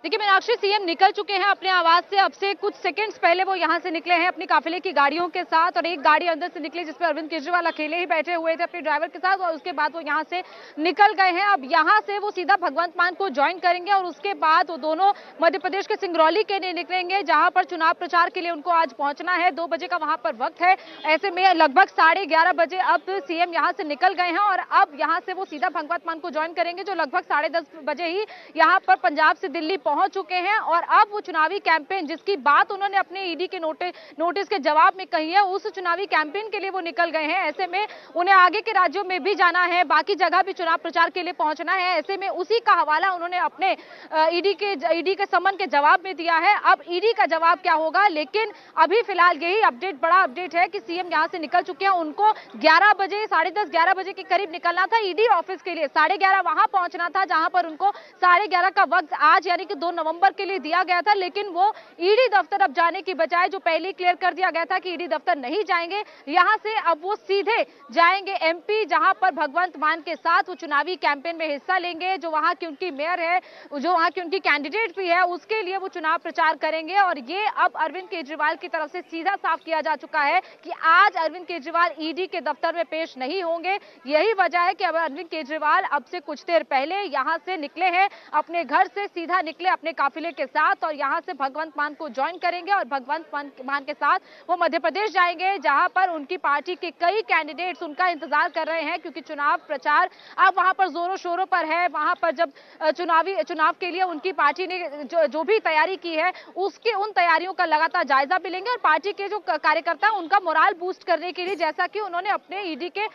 देखिए मीनाक्षी, सीएम निकल चुके हैं अपने आवास से। अब से कुछ सेकंड्स पहले वो यहां से निकले हैं अपनी काफिले की गाड़ियों के साथ, और एक गाड़ी अंदर से निकली जिसमें अरविंद केजरीवाल अकेले ही बैठे हुए थे अपने ड्राइवर के साथ, और उसके बाद वो यहां से निकल गए हैं। अब यहां से वो सीधा भगवंत मान को ज्वाइन करेंगे और उसके बाद वो दोनों मध्य प्रदेश के सिंगरौली के लिए निकलेंगे, जहां पर चुनाव प्रचार के लिए उनको आज पहुंचना है। 2 बजे का वहां पर वक्त है। ऐसे में लगभग 11:30 बजे अब सीएम यहां से निकल गए हैं और अब यहां से वो सीधा भगवंत मान को ज्वाइन करेंगे, जो लगभग 10:30 बजे ही यहां पर पंजाब से दिल्ली पहुंच चुके हैं। और अब वो चुनावी कैंपेन जिसकी बात उन्होंने अपने ईडी के नोटिस के जवाब में कही है, उस चुनावी कैंपेन के लिए वो निकल गए हैं। ऐसे में उन्हें आगे के राज्यों में भी जाना है, बाकी जगह भी चुनाव प्रचार के लिए पहुंचना है। ऐसे में उसी का हवाला उन्होंने अपने ईडी के समन के जवाब में दिया है। अब ईडी का जवाब क्या होगा, लेकिन अभी फिलहाल यही अपडेट, बड़ा अपडेट है कि सीएम यहां से निकल चुके हैं। उनको 11 बजे, 10:30, 11 बजे के करीब निकलना था ईडी ऑफिस के लिए। 11:30 वहां पहुंचना था, जहां पर उनको 11:30 का वक्त आज यानी कि 2 नवंबर के लिए दिया गया था। लेकिन वो ईडी दफ्तर अब जाने की बजाय, जो पहले क्लियर कर दिया गया था कि ईडी दफ्तर नहीं जाएंगे, यहां से अब वो सीधे जाएंगे एमपी, जहां पर भगवंत मान के साथ वो चुनावी कैंपेन में हिस्सा लेंगे। जो वहां की उनकी मेयर है, जो वहां की उनकी कैंडिडेट भी है, उसके लिए वो चुनाव प्रचार करेंगे। और ये अब अरविंद केजरीवाल की तरफ से सीधा साफ किया जा चुका है कि आज अरविंद केजरीवाल ईडी के दफ्तर में पेश नहीं होंगे। यही वजह है कि अब अरविंद केजरीवाल अब से कुछ देर पहले यहां से निकले हैं, अपने घर से सीधा निकले अपने काफिले के साथ, और यहां से भगवंत मान को ज्वाइन करेंगे और भगवंत मान के साथ वो मध्य प्रदेश जाएंगे, जहां पर उनकी पार्टी के कई कैंडिडेट्स उनका इंतजार कर रहे हैं, क्योंकि चुनाव प्रचार अब वहां पर जोरों शोरों पर है। वहां पर जब चुनाव के लिए उनकी पार्टी ने जो भी तैयारी की है, उसके उन तैयारियों का लगातार जायजा भी लेंगे, और पार्टी के जो कार्यकर्ता हैं उनका मोराल बूस्ट करने के लिए, जैसा कि उन्होंने अपने ईडी के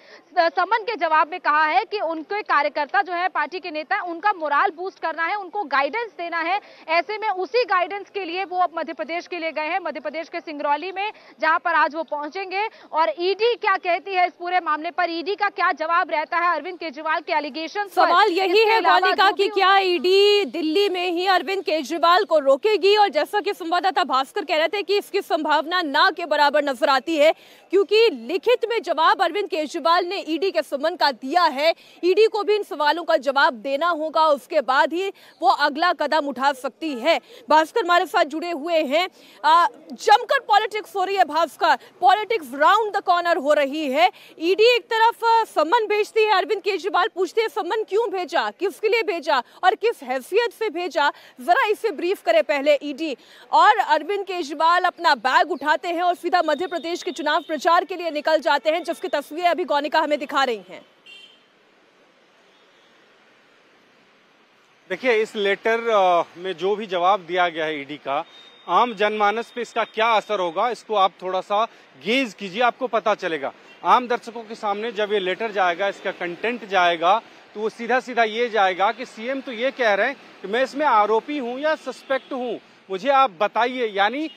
समन के जवाब में कहा है कि उनके कार्यकर्ता जो है, पार्टी के नेता, उनका मोराल बूस्ट करना है, उनको गाइडेंस देना है। ऐसे में उसी गाइडेंस के लिए वो अब मध्य प्रदेश के लिए गए हैं, मध्य प्रदेश के सिंगरौली में, जहां पर आज वो पहुंचेंगे। और ईडी क्या कहती है इस पूरे मामले पर, ईडी का क्या जवाब रहता है अरविंद केजरीवाल के एलिगेशन पर, सवाल यही है गौनिका कि क्या ईडी दिल्ली में ही अरविंद केजरीवाल को रोकेगी? और जैसा कि संवाददाता भास्कर कह रहे थे कि इसकी संभावना ना के बराबर नजर आती है, क्योंकि लिखित में जवाब अरविंद केजरीवाल ने ईडी के समन का दिया है। ईडी को भी इन सवालों का जवाब देना होगा, उसके बाद ही वो अगला कदम उठा सकती है। भास्कर हमारे साथ जुड़े हुए हैं। जमकर पॉलिटिक्स हो रही है Bhaskar, politics round the corner हो रही है। ईडी एक तरफ समन भेजती है, अरविंद केजरीवाल पूछते हैं समन क्यों भेजा, किसके लिए भेजा और किस हैसियत से भेजा, जरा इसे ब्रीफ करे पहले ईडी। और अरविंद केजरीवाल अपना बैग उठाते हैं और सीधा मध्य प्रदेश के चुनाव प्रचार के लिए निकल जाते हैं, जिसकी तस्वीरें अभी गौनिका हमें दिखा रही हैं। देखिए, इस लेटर में जो भी जवाब दिया गया है ईडी का, आम जनमानस पे इसका क्या असर होगा, इसको आप थोड़ा सा गेज कीजिए, आपको पता चलेगा। आम दर्शकों के सामने जब ये लेटर जाएगा, इसका कंटेंट जाएगा, तो वो सीधा सीधा ये जाएगा कि सीएम तो ये कह रहे हैं कि मैं इसमें आरोपी हूं या सस्पेक्ट हूं, मुझे आप बताइए। यानी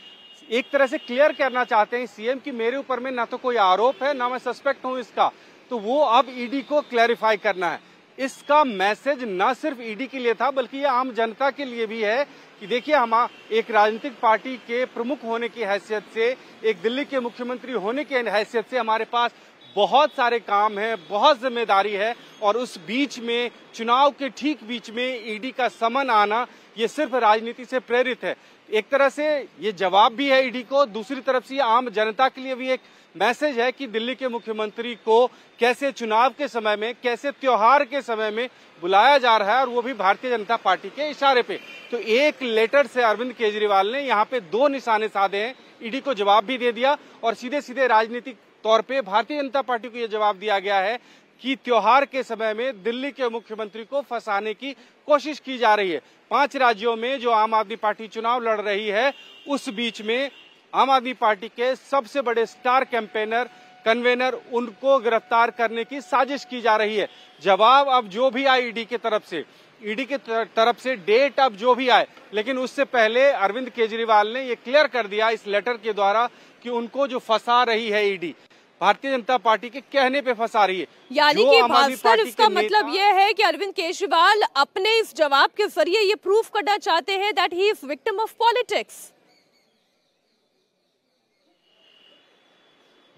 एक तरह से क्लियर करना चाहते हैं सीएम कि मेरे ऊपर में ना तो कोई आरोप है, ना मैं सस्पेक्ट हूं इसका। तो वो अब ईडी को क्लैरिफाई करना है। इसका मैसेज न सिर्फ ईडी के लिए था, बल्कि ये आम जनता के लिए भी है कि देखिए, हम एक राजनीतिक पार्टी के प्रमुख होने की हैसियत से, एक दिल्ली के मुख्यमंत्री होने की हैसियत से हमारे पास बहुत सारे काम हैं, बहुत जिम्मेदारी है, और उस बीच में, चुनाव के ठीक बीच में ईडी का समन आना, ये सिर्फ राजनीति से प्रेरित है। एक तरह से ये जवाब भी है ईडी को, दूसरी तरफ से आम जनता के लिए भी एक मैसेज है कि दिल्ली के मुख्यमंत्री को कैसे चुनाव के समय में, कैसे त्योहार के समय में बुलाया जा रहा है, और वो भी भारतीय जनता पार्टी के इशारे पे। तो एक लेटर से अरविंद केजरीवाल ने यहाँ पे 2 निशाने साधे हैं, ईडी को जवाब भी दे दिया, और सीधे सीधे राजनीतिक तौर पे भारतीय जनता पार्टी को यह जवाब दिया गया है कि त्योहार के समय में दिल्ली के मुख्यमंत्री को फंसाने की कोशिश की जा रही है। 5 राज्यों में जो आम आदमी पार्टी चुनाव लड़ रही है, उस बीच में आम आदमी पार्टी के सबसे बड़े स्टार कैंपेनर, कन्वेनर, उनको गिरफ्तार करने की साजिश की जा रही है। जवाब अब जो भी आए ईडी की तरफ से डेट अब जो भी आए, लेकिन उससे पहले अरविंद केजरीवाल ने ये क्लियर कर दिया इस लेटर के द्वारा कि उनको जो फंसा रही है ईडी, भारतीय जनता पार्टी के कहने पे फंसा रही है। यानी कि भास्कर, इसका मतलब यह है कि अरविंद केजरीवाल अपने इस जवाब के जरिए ये प्रूफ करना चाहते हैं that he is victim of politics.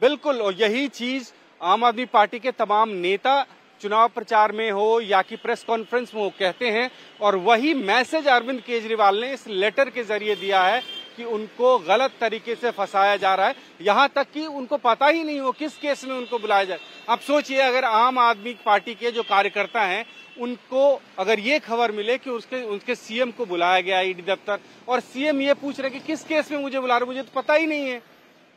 बिल्कुल, और यही चीज आम आदमी पार्टी के तमाम नेता चुनाव प्रचार में हो या कि प्रेस कॉन्फ्रेंस में वो कहते हैं, और वही मैसेज अरविंद केजरीवाल ने इस लेटर के जरिए दिया है कि उनको गलत तरीके से फंसाया जा रहा है, यहाँ तक कि उनको पता ही नहीं हो किस केस में उनको बुलाया जाए। अब सोचिए, अगर आम आदमी पार्टी के जो कार्यकर्ता हैं उनको अगर ये खबर मिले कि उनके सीएम को बुलाया गया ईडी दफ्तर, और सीएम ये पूछ रहे कि किस केस में मुझे बुला रहे, मुझे तो पता ही नहीं है,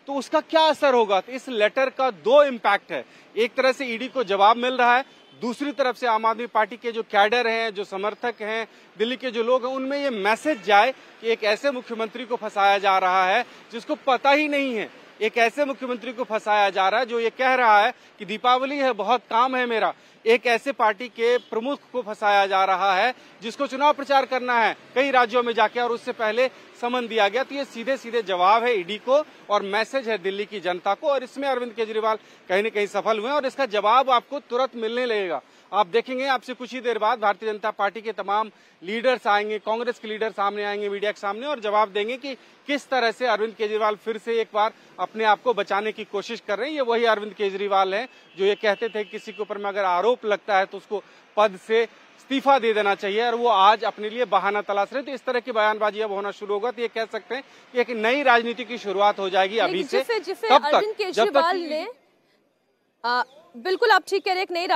तो उसका क्या असर होगा। तो इस लेटर का दो इम्पैक्ट है, एक तरह से ईडी को जवाब मिल रहा है, दूसरी तरफ से आम आदमी पार्टी के जो कैडर हैं, जो समर्थक हैं, दिल्ली के जो लोग हैं, उनमें ये मैसेज जाए कि एक ऐसे मुख्यमंत्री को फंसाया जा रहा है जिसको पता ही नहीं है, एक ऐसे मुख्यमंत्री को फंसाया जा रहा है जो ये कह रहा है कि दीपावली है, बहुत काम है मेरा, एक ऐसे पार्टी के प्रमुख को फंसाया जा रहा है जिसको चुनाव प्रचार करना है कई राज्यों में जाके, और उससे पहले समन दिया गया। तो ये सीधे सीधे जवाब है ईडी को और मैसेज है दिल्ली की जनता को, और इसमें अरविंद केजरीवाल कहीं न कहीं सफल हुए और इसका जवाब आपको तुरंत मिलने लगेगा। आप देखेंगे आपसे कुछ ही देर बाद भारतीय जनता पार्टी के तमाम लीडर्स आएंगे, कांग्रेस के लीडर सामने आएंगे मीडिया के सामने और जवाब देंगे कि किस तरह से अरविंद केजरीवाल फिर से एक बार अपने आप को बचाने की कोशिश कर रहे हैं। ये वही अरविंद केजरीवाल हैं जो ये कहते थे किसी के ऊपर में अगर आरोप लगता है तो उसको पद से इस्तीफा दे देना चाहिए, और वो आज अपने लिए बहाना तलाश रहे। तो इस तरह की बयानबाजी अब होना शुरू होगा, तो ये कह सकते हैं कि एक नई राजनीति की शुरुआत हो जाएगी अभी से। तब तक जब तक बिल्कुल आप ठीक कह रहे हैं, एक नई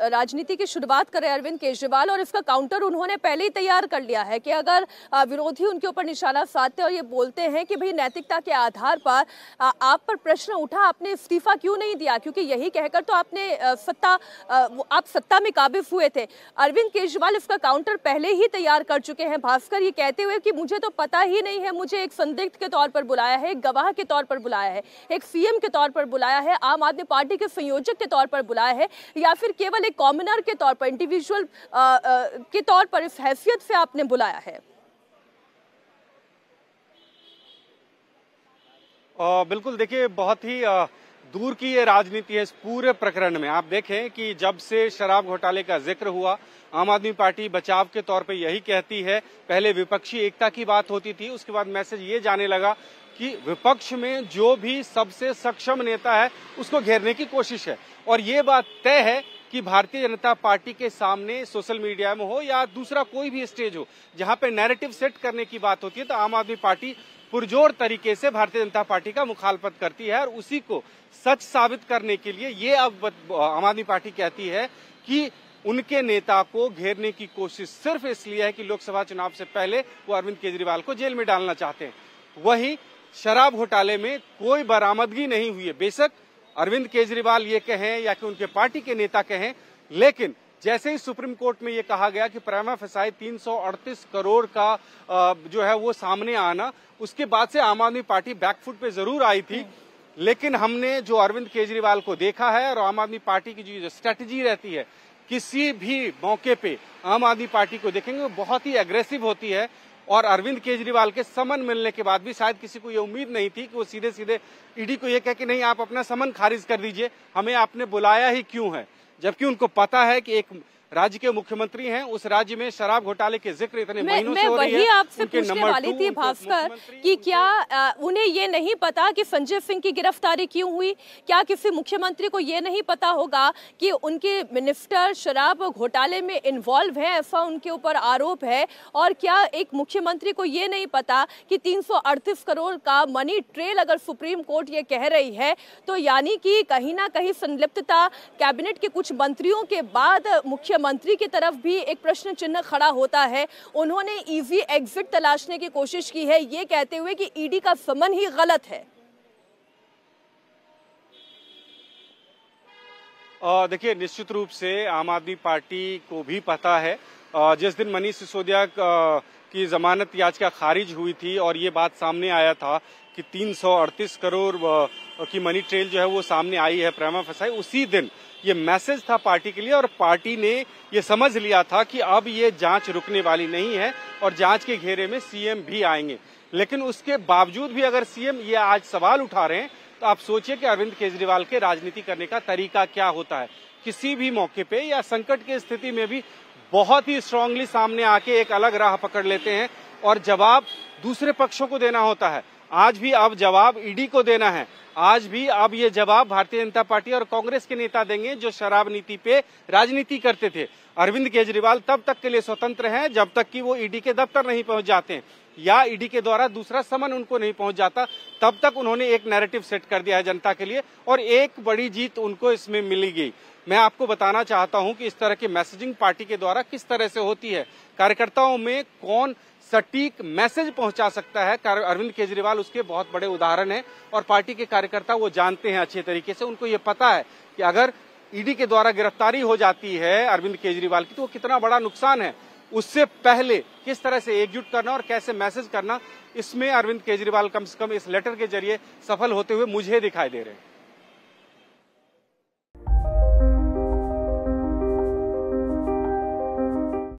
राजनीति की शुरुआत कर रहे हैं अरविंद केजरीवाल, और इसका काउंटर उन्होंने पहले ही तैयार कर लिया है कि अगर विरोधी उनके ऊपर निशाना साधते और ये बोलते हैं कि भाई नैतिकता के आधार पर आप पर प्रश्न उठा, आपने इस्तीफा क्यों नहीं दिया, क्योंकि यही कहकर तो आपने आप सत्ता में काबिज हुए थे। अरविंद केजरीवाल इसका काउंटर पहले ही तैयार कर चुके हैं भास्कर, ये कहते हुए कि मुझे तो पता ही नहीं है, मुझे एक संदिग्ध के तौर पर बुलाया है, एक गवाह के तौर पर बुलाया है, एक सीएम के तौर पर बुलाया है, आम आदमी पार्टी के संयोजक के तौर पर बुलाया है, या फिर केवल एक कॉमनर के तौर पर, इंडिविजुअल के तौर पर इस हैसियत से आपने बुलाया है। बिल्कुल, देखिए बहुत ही दूर की ये राजनीति है इस पूरे प्रकरण में। आप देखें कि जब से शराब घोटाले का जिक्र हुआ, आम आदमी पार्टी बचाव के तौर पे यही कहती है, पहले विपक्षी एकता की बात होती थी, उसके बाद मैसेज ये जाने लगा कि विपक्ष में जो भी सबसे सक्षम नेता है उसको घेरने की कोशिश है। और ये बात तय है कि भारतीय जनता पार्टी के सामने सोशल मीडिया में हो या दूसरा कोई भी स्टेज हो जहां पे नैरेटिव सेट करने की बात होती है, तो आम आदमी पार्टी पुरजोर तरीके से भारतीय जनता पार्टी का मुखालफत करती है, और उसी को सच साबित करने के लिए ये अब आम आदमी पार्टी कहती है कि उनके नेता को घेरने की कोशिश सिर्फ इसलिए है कि लोकसभा चुनाव से पहले वो अरविंद केजरीवाल को जेल में डालना चाहते हैं। वहीं शराब घोटाले में कोई बरामदगी नहीं हुई है, बेशक अरविंद केजरीवाल ये कहें या कि उनके पार्टी के नेता कहें, लेकिन जैसे ही सुप्रीम कोर्ट में ये कहा गया कि प्रेमा फसाई 338 करोड़ का जो है वो सामने आना, उसके बाद से आम आदमी पार्टी बैकफुट पे जरूर आई थी। लेकिन हमने जो अरविंद केजरीवाल को देखा है और आम आदमी पार्टी की जो स्ट्रेटजी रहती है, किसी भी मौके पे आम आदमी पार्टी को देखेंगे वो बहुत ही एग्रेसिव होती है। और अरविंद केजरीवाल के समन मिलने के बाद भी शायद किसी को ये उम्मीद नहीं थी कि वो सीधे सीधे ईडी को ये कह कि नहीं आप अपना समन खारिज कर दीजिए, हमें आपने बुलाया ही क्यों है, जबकि उनको पता है कि एक राज्य के मुख्यमंत्री हैं, उस राज्य में शराब घोटाले के जिक्र इतने महीनों से हो रही है। वही आपसे पूछने वाली थी भास्कर कि क्या उन्हें ये नहीं पता कि संजय सिंह की गिरफ्तारी क्यों हुई? क्या किसी मुख्यमंत्री को ये नहीं पता होगा कि उनके मिनिस्टर शराब घोटाले में इन्वॉल्व है, ऐसा उनके ऊपर आरोप है? और क्या एक मुख्यमंत्री को ये नहीं पता कि 338 करोड़ का मनी ट्रेल अगर सुप्रीम कोर्ट ये कह रही है, तो यानी कि कहीं ना कहीं संलिप्तता कैबिनेट के कुछ मंत्रियों के बाद मुख्यमंत्री की तरफ भी एक प्रश्न चिन्ह खड़ा होता है। उन्होंने इजी एग्जिट तलाशने की कोशिश की है, ये कहते हुए कि ईडी का समन ही गलत है। देखिए, निश्चित रूप से आम आदमी पार्टी को भी पता है, जिस दिन मनीष सिसोदिया की जमानत याचिका खारिज हुई थी और ये बात सामने आया था कि 338 करोड़ की मनी ट्रेल जो है वो सामने आई है प्रेमा फसाई, उसी दिन ये मैसेज था पार्टी के लिए और पार्टी ने ये समझ लिया था कि अब ये जांच रुकने वाली नहीं है और जांच के घेरे में सीएम भी आएंगे। लेकिन उसके बावजूद भी अगर सीएम ये आज सवाल उठा रहे हैं, तो आप सोचिए कि अरविंद केजरीवाल के राजनीति करने का तरीका क्या होता है। किसी भी मौके पे या संकट की स्थिति में भी बहुत ही स्ट्रांगली सामने आके एक अलग राह पकड़ लेते हैं और जवाब दूसरे पक्षों को देना होता है। आज भी अब जवाब ईडी को देना है। आज भी अब ये जवाब भारतीय जनता पार्टी और कांग्रेस के नेता देंगे जो शराब नीति पे राजनीति करते थे। अरविंद केजरीवाल तब तक के लिए स्वतंत्र हैं जब तक कि वो ईडी के दफ्तर नहीं पहुंच जाते हैं या ईडी के द्वारा दूसरा समन उनको नहीं पहुंच जाता। तब तक उन्होंने एक नैरेटिव सेट कर दिया है जनता के लिए और एक बड़ी जीत उनको इसमें मिली गई। मैं आपको बताना चाहता हूं कि इस तरह की मैसेजिंग पार्टी के द्वारा किस तरह से होती है, कार्यकर्ताओं में कौन सटीक मैसेज पहुंचा सकता है। अरविंद केजरीवाल उसके बहुत बड़े उदाहरण हैं और पार्टी के कार्यकर्ता वो जानते हैं अच्छे तरीके से। उनको ये पता है कि अगर ईडी के द्वारा गिरफ्तारी हो जाती है अरविंद केजरीवाल की तो वो कितना बड़ा नुकसान है। उससे पहले किस तरह से एकजुट करना और कैसे मैसेज करना, इसमें अरविंद केजरीवाल कम से कम इस लेटर के जरिए सफल होते हुए मुझे दिखाई दे रहे हैं।